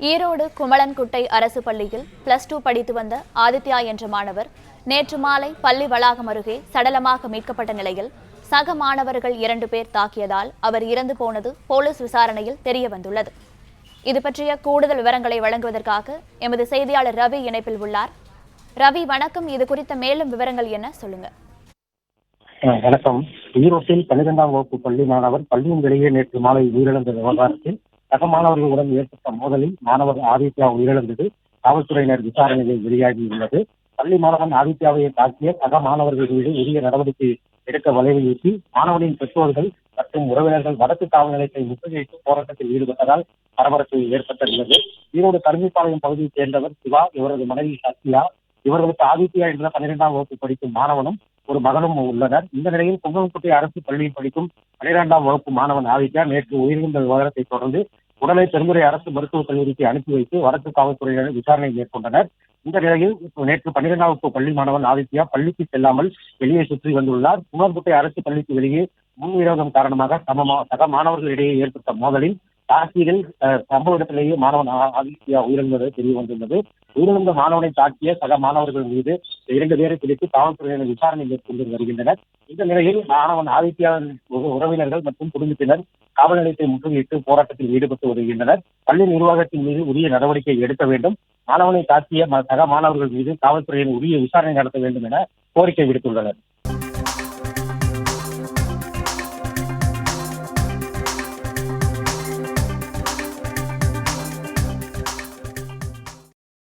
ஈரோடு குமளன்குட்டை அரசு பள்ளியில் +2 படித்து வந்த ஆதித்யா என்ற மாணவர் நேற்று மாலை பள்ளி வளாகம் அருகே சடலமாக மீட்கப்பட்ட நிலையில் சக மாணவர்கள் 2 பேர் தாக்கியதால் அவர் இறந்து போனது போலீஸ் விசாரணையில் தெரியவந்துள்ளது. இதுபற்றிய கூடுதல் விவரங்களை வழங்குவதற்காக எமது செய்தியாளர் ரவி இணைப்பில் உள்ளார். ரவி, வணக்கம். இது குறித்த மேலும் விவரங்கள் என்ன, சொல்லுங்க. வணக்கம். ஈரோட்டில் 12ஆம் வகுப்பு பள்ளி மாணவர் பள்ளியின் வெளியே நேற்று மாலை உயிரிழந்த விவகாரத்தில் சக மாணவர்களுடன் ஏற்பட்ட மோதலில் மாணவர் ஆதித்யா உயிரிழந்தது காவல்துறையினர் விசாரணையில் வெளியாகியுள்ளது. பள்ளி மாணவன் ஆதித்யாவை தாக்கிய சக மாணவர்கள் மீது உரிய நடவடிக்கை எடுக்க வலியுறுத்தி மாணவனின் பெற்றோர்கள் மற்றும் உறவினர்கள் வடக்கு காவல் நிலையத்தை முற்றுகையிட்டு போராட்டத்தில் ஈடுபட்டதால் பரபரப்பு ஏற்பட்டுள்ளது. ஈரோடு கருமிப்பாளையம் பகுதியைச் சேர்ந்தவர் சிவா, இவரது மனைவி சத்யா, இவர்களுக்கு ஆதித்யா என்ற 12ஆம் வகுப்பு படிக்கும் மாணவனும் ஒரு மகனும் உள்ளனர். இந்த நிலையில் குமளன்குட்டை அரசு பள்ளியில் படிக்கும் 12ஆம் வகுப்பு மாணவன் ஆதித்யா நேற்று உயிரிழந்த விவகாரத்தை தொடர்ந்து உடலை பெருந்துறை அரசு மருத்துவக் கல்லூரிக்கு அனுப்பி வைத்து வடக்கு காவல்துறையினர் விசாரணை மேற்கொண்டனர். இந்த நிலையில் நேற்று 12ஆம் வகுப்பு பள்ளி மாணவன் ஆதித்யா பள்ளிக்கு செல்லாமல் வெளியே சுற்றி வந்துள்ளார். குமளன்குட்டை அரசு பள்ளிக்கு வெளியே முன்விரோதம் காரணமாக சக மாணவர்களிடையே ஏற்பட்ட மோதலில் தாக்கியில் சம்பவ இடத்திலேயே மாணவன் ஆதித்யா உயிரிழந்தது தெரிய வந்துள்ளது. உயிரிழந்த மாணவனை தாக்கிய சக மாணவர்கள் மீது 2 பேரை பிடித்து காவல்துறையினர் விசாரணை மேற்கொண்டு வருகின்றனர். இந்த நிலையில் மாணவன் ஆதித்யாவின் உறவினர்கள் மற்றும் குடும்பத்தினர் காவல் நிலையத்தை முற்றுகையிட்டு போராட்டத்தில் ஈடுபட்டு வருகின்றனர். பள்ளி நிர்வாகத்தின் மீது உரிய நடவடிக்கை எடுக்க வேண்டும், மாணவனை தாக்கிய சக மாணவர்கள் மீது காவல்துறையினர் உரிய விசாரணை நடத்த வேண்டும் என கோரிக்கை விடுத்துள்ளனர்.